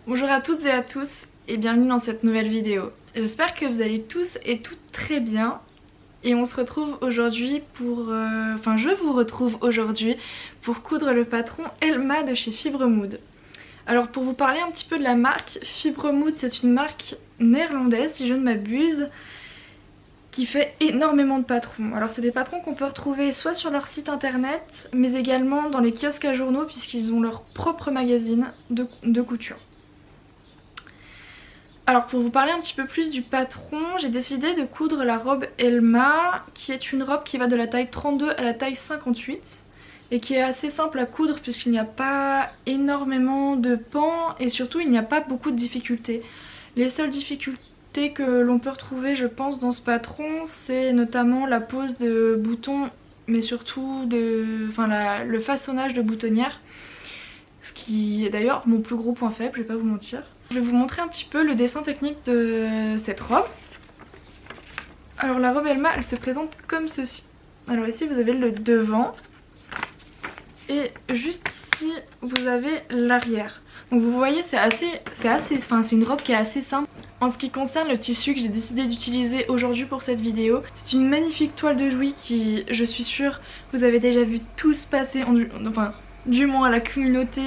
Bonjour à toutes et à tous et bienvenue dans cette nouvelle vidéo. J'espère que vous allez tous et toutes très bien et on se retrouve aujourd'hui je vous retrouve aujourd'hui pour coudre le patron Elma de chez Fibremood. Alors pour vous parler un petit peu de la marque, Fibremood c'est une marque néerlandaise si je ne m'abuse qui fait énormément de patrons. Alors c'est des patrons qu'on peut retrouver soit sur leur site internet mais également dans les kiosques à journaux puisqu'ils ont leur propre magazine de couture. Alors pour vous parler un petit peu plus du patron, j'ai décidé de coudre la robe Elma, qui est une robe qui va de la taille 32 à la taille 58 et qui est assez simple à coudre puisqu'il n'y a pas énormément de pans et surtout il n'y a pas beaucoup de difficultés. Les seules difficultés que l'on peut retrouver je pense dans ce patron, c'est notamment la pose de boutons mais surtout le façonnage de boutonnières, ce qui est d'ailleurs mon plus gros point faible, je vais pas vous mentir. Je vais vous montrer un petit peu le dessin technique de cette robe. Alors la robe Elma, elle se présente comme ceci. Alors ici vous avez le devant et juste ici vous avez l'arrière. Donc vous voyez c'est une robe qui est assez simple. En ce qui concerne le tissu que j'ai décidé d'utiliser aujourd'hui pour cette vidéo, c'est une magnifique toile de Jouy qui, je suis sûre, vous avez déjà vu tous passer, du moins à la communauté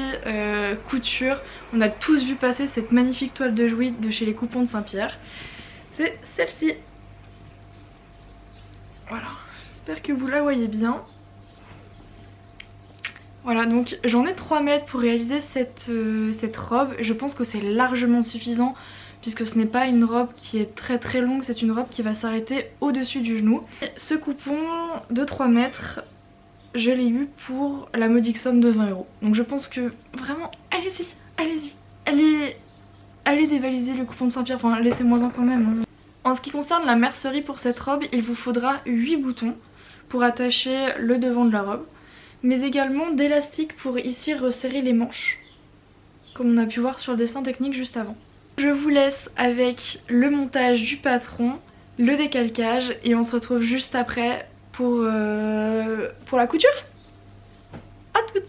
couture, on a tous vu passer cette magnifique toile de Jouy de chez les Coupons de Saint-Pierre. C'est celle-ci. Voilà, j'espère que vous la voyez bien. Voilà, donc j'en ai 3 mètres pour réaliser cette robe. Je pense que c'est largement suffisant puisque ce n'est pas une robe qui est très longue, c'est une robe qui va s'arrêter au-dessus du genou. Et ce coupon de 3 mètres, je l'ai eu pour la modique somme de 20 €. Donc je pense que vraiment, allez-y, allez dévaliser le coupon de Saint-Pierre, enfin laissez-moi en quand même. Hein. En ce qui concerne la mercerie pour cette robe, il vous faudra 8 boutons pour attacher le devant de la robe, mais également d'élastique pour ici resserrer les manches, comme on a pu voir sur le dessin technique juste avant. Je vous laisse avec le montage du patron, le décalcage et on se retrouve juste après pour la couture. À toutes.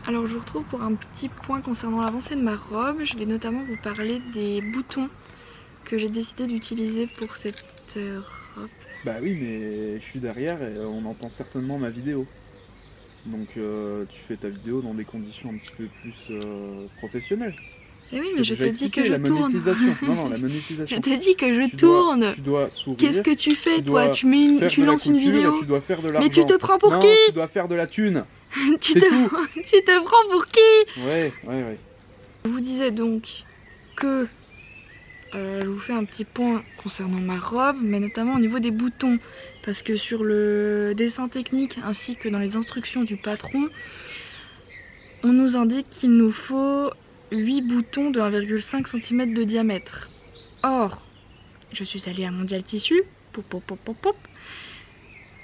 Alors je vous retrouve pour un petit point concernant l'avancée de ma robe. Je vais notamment vous parler des boutons que j'ai décidé d'utiliser pour cette robe. Bah oui, mais je suis derrière et on entend certainement ma vidéo. Donc tu fais ta vidéo dans des conditions un petit peu plus professionnelles. Eh oui, mais je te dis que je tourne. Non, la monétisation. Je te dis que je tourne. Tu dois sourire. Qu'est-ce que tu fais toi? Tu lances une vidéo. Tu dois faire de l'argent. Mais tu te prends pour non, qui? Tu dois faire de la thune. tu C'est te tout. tu te prends pour qui? Ouais. Je vous disais donc que je vous fais un petit point concernant ma robe, mais notamment au niveau des boutons, parce que sur le dessin technique ainsi que dans les instructions du patron, on nous indique qu'il nous faut 8 boutons de 1,5 cm de diamètre. Or, je suis allée à Mondial Tissu,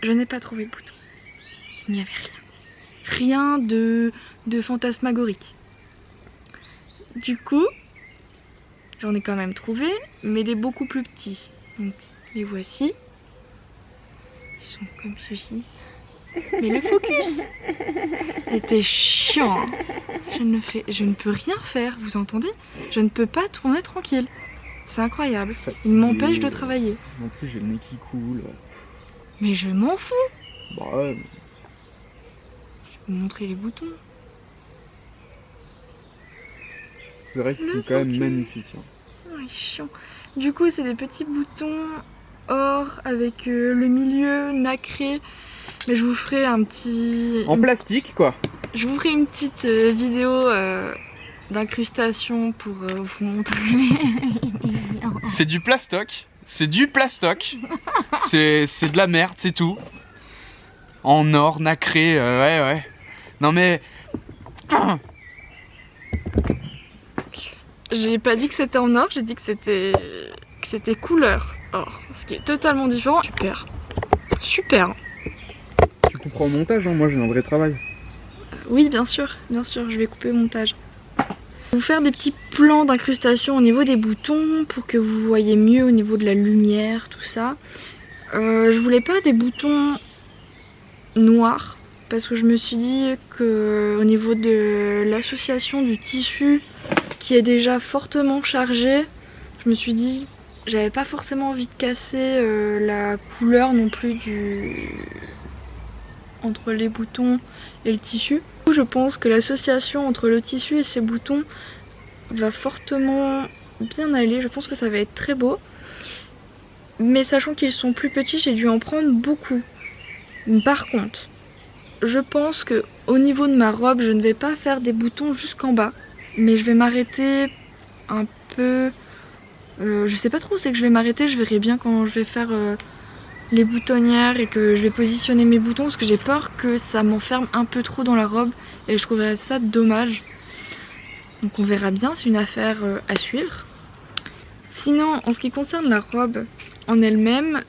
je n'ai pas trouvé de boutons. Il n'y avait rien. Rien de fantasmagorique. Du coup, j'en ai quand même trouvé, mais des beaucoup plus petits. Donc, les voici. Ils sont comme ceci. Mais le focus était chiant. Je ne peux rien faire, vous entendez? Je ne peux pas tourner tranquille. C'est incroyable. Il m'empêche de travailler. En plus, j'ai le nez qui coule. Mais je m'en fous. Bah ouais. Je vais vous montrer les boutons. C'est vrai qu'ils sont quand même magnifiques. Oh, il est chiant. Du coup, c'est des petits boutons or avec le milieu nacré. Mais je vous ferai un petit... En plastique, quoi. Je vous ferai une petite vidéo d'incrustation pour vous montrer. C'est du plastoc. C'est du plastoc. c'est de la merde, c'est tout. En or, nacré, ouais. Non mais... J'ai pas dit que c'était en or, j'ai dit que c'était couleur or. Ce qui est totalement différent. Super. Super. Tu comprends au montage, hein, moi j'ai un vrai travail. Oui, bien sûr, je vais couper au montage. Je vais vous faire des petits plans d'incrustation au niveau des boutons pour que vous voyez mieux au niveau de la lumière, tout ça. Je voulais pas des boutons noirs parce que je me suis dit que au niveau de l'association du tissu qui est déjà fortement chargé, je me suis dit j'avais pas forcément envie de casser la couleur non plus entre les boutons et le tissu. Je pense que l'association entre le tissu et ces boutons va fortement bien aller. Je pense que ça va être très beau. Mais sachant qu'ils sont plus petits, j'ai dû en prendre beaucoup. Par contre, je pense que au niveau de ma robe, je ne vais pas faire des boutons jusqu'en bas. Mais je vais m'arrêter un peu... je sais pas trop où c'est que je vais m'arrêter. Je verrai bien quand je vais faire... les boutonnières et que je vais positionner mes boutons parce que j'ai peur que ça m'enferme un peu trop dans la robe et je trouverais ça dommage. Donc on verra bien, c'est une affaire à suivre. Sinon, en ce qui concerne la robe en elle-même,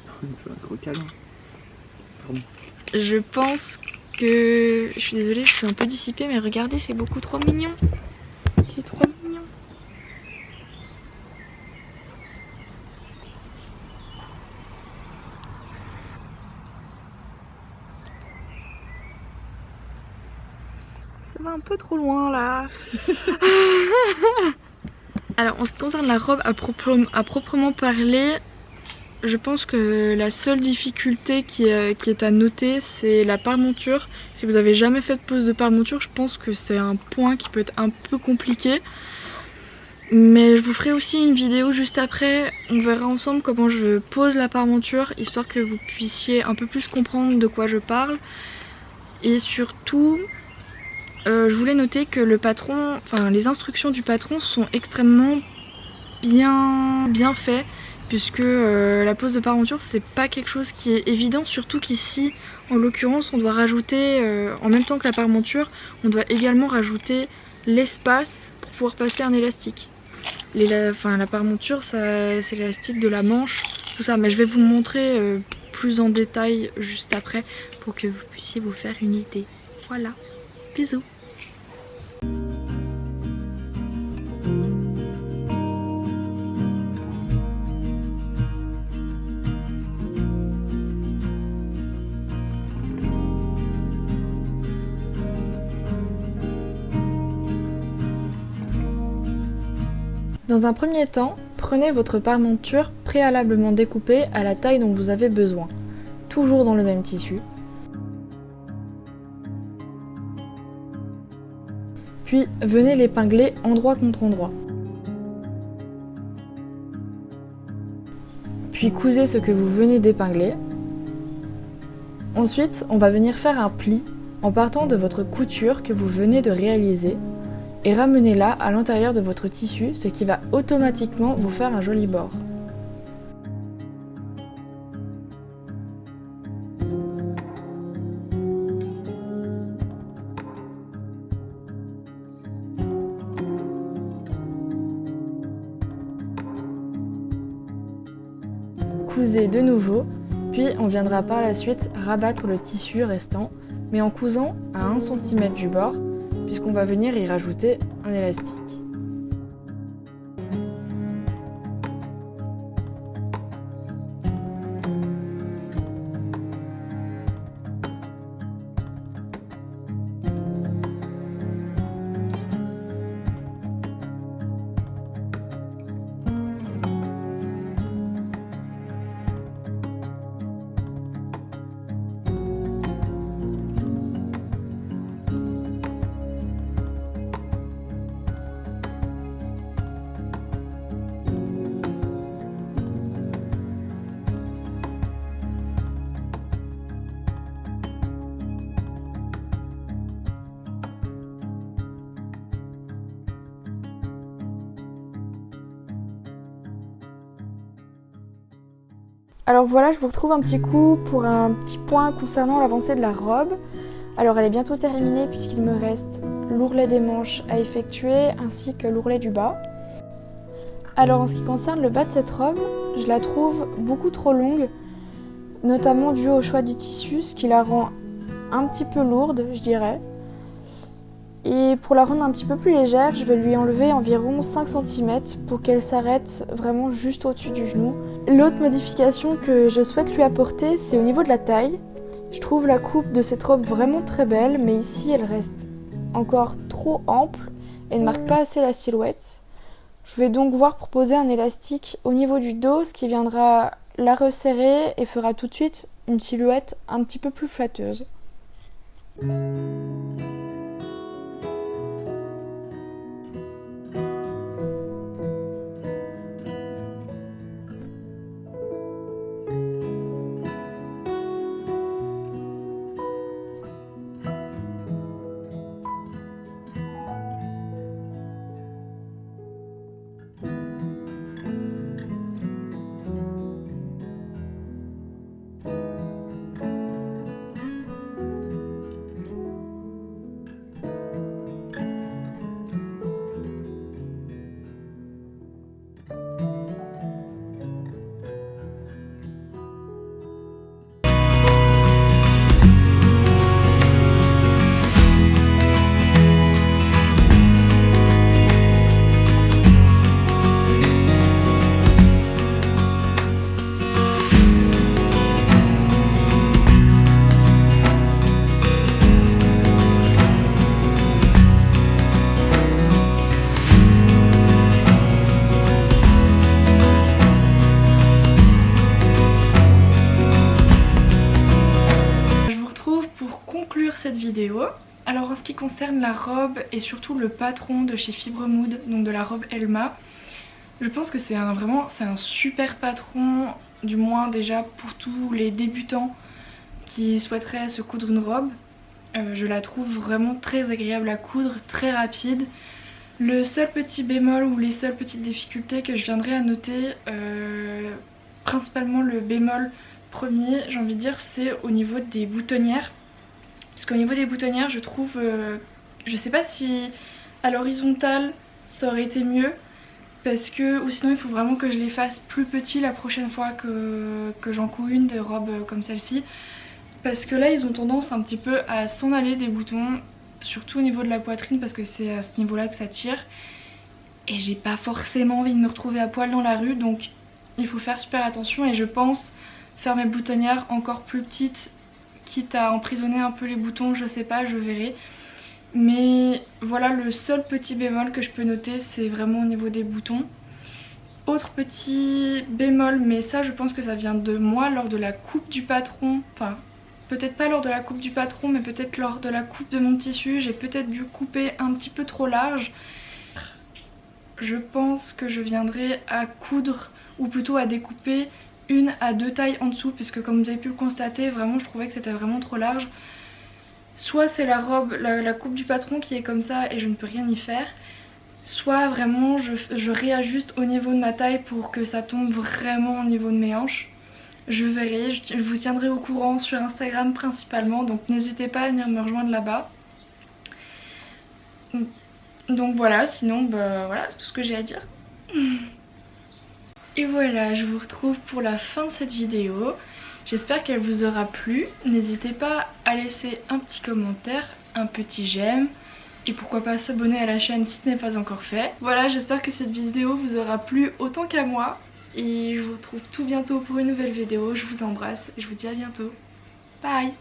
je pense que... Je suis désolée, je suis un peu dissipée, mais regardez, c'est beaucoup trop mignon. C'est trop mignon. Ça va un peu trop loin là. Alors en ce qui concerne la robe à proprement parler, je pense que la seule difficulté qui est à noter, c'est la paremonture. Si vous avez jamais fait de pose de paremonture, je pense que c'est un point qui peut être un peu compliqué. Mais je vous ferai aussi une vidéo juste après, on verra ensemble comment je pose la paremonture, histoire que vous puissiez un peu plus comprendre de quoi je parle. Et surtout... je voulais noter que le patron, enfin les instructions du patron sont extrêmement bien faites, puisque la pose de paremonture c'est pas quelque chose qui est évident, surtout qu'ici en l'occurrence on doit rajouter, en même temps que la paremonture, on doit également rajouter l'espace pour pouvoir passer un élastique. La paremonture c'est l'élastique de la manche, tout ça, mais je vais vous montrer plus en détail juste après pour que vous puissiez vous faire une idée. Voilà, bisous. Dans un premier temps, prenez votre paremonture préalablement découpée à la taille dont vous avez besoin, toujours dans le même tissu. Puis venez l'épingler endroit contre endroit. Puis cousez ce que vous venez d'épingler. Ensuite, on va venir faire un pli en partant de votre couture que vous venez de réaliser et ramenez-la à l'intérieur de votre tissu, ce qui va automatiquement vous faire un joli bord. Cousez de nouveau, puis on viendra par la suite rabattre le tissu restant, mais en cousant à 1 cm du bord, puisqu'on va venir y rajouter un élastique. Alors voilà, je vous retrouve un petit coup pour un petit point concernant l'avancée de la robe. Alors elle est bientôt terminée puisqu'il me reste l'ourlet des manches à effectuer ainsi que l'ourlet du bas. Alors en ce qui concerne le bas de cette robe, je la trouve beaucoup trop longue, notamment dû au choix du tissu, ce qui la rend un petit peu lourde, je dirais. Et pour la rendre un petit peu plus légère, je vais lui enlever environ 5 cm pour qu'elle s'arrête vraiment juste au-dessus du genou. L'autre modification que je souhaite lui apporter, c'est au niveau de la taille. Je trouve la coupe de cette robe vraiment très belle, mais ici elle reste encore trop ample et ne marque pas assez la silhouette. Je vais donc voir proposer un élastique au niveau du dos, ce qui viendra la resserrer et fera tout de suite une silhouette un petit peu plus flatteuse. Cette vidéo. Alors en ce qui concerne la robe et surtout le patron de chez Fibre Mood, donc de la robe Elma, je pense que c'est un super patron, du moins déjà pour tous les débutants qui souhaiteraient se coudre une robe. Je la trouve vraiment très agréable à coudre, très rapide. Le seul petit bémol ou les seules petites difficultés que je viendrai à noter, principalement le bémol premier, j'ai envie de dire, c'est au niveau des boutonnières. Parce qu'au niveau des boutonnières, je trouve, je sais pas si à l'horizontale ça aurait été mieux, parce que, ou sinon il faut vraiment que je les fasse plus petits la prochaine fois que j'en couds une de robe comme celle-ci. Parce que là ils ont tendance un petit peu à s'en aller des boutons, surtout au niveau de la poitrine, parce que c'est à ce niveau-là que ça tire. Et j'ai pas forcément envie de me retrouver à poil dans la rue, donc il faut faire super attention. Et je pense faire mes boutonnières encore plus petites, quitte à emprisonner un peu les boutons, je sais pas, je verrai. Mais voilà, le seul petit bémol que je peux noter, c'est vraiment au niveau des boutons. Autre petit bémol, mais ça je pense que ça vient de moi lors de la coupe du patron, enfin peut-être pas lors de la coupe du patron, mais peut-être lors de la coupe de mon tissu, j'ai peut-être dû couper un petit peu trop large. Je pense que je viendrai à coudre, ou plutôt à découper 1 à 2 tailles en dessous, puisque comme vous avez pu le constater, vraiment je trouvais que c'était vraiment trop large. soit c'est la robe, la coupe du patron qui est comme ça et je ne peux rien y faire, soit vraiment je réajuste au niveau de ma taille pour que ça tombe vraiment au niveau de mes hanches. Je verrai, je vous tiendrai au courant sur Instagram principalement, donc n'hésitez pas à venir me rejoindre là-bas. Donc voilà, sinon bah voilà, c'est tout ce que j'ai à dire. Et voilà, je vous retrouve pour la fin de cette vidéo. J'espère qu'elle vous aura plu. N'hésitez pas à laisser un petit commentaire, un petit j'aime. Et pourquoi pas s'abonner à la chaîne si ce n'est pas encore fait. Voilà, j'espère que cette vidéo vous aura plu autant qu'à moi. Et je vous retrouve tout bientôt pour une nouvelle vidéo. Je vous embrasse et je vous dis à bientôt. Bye!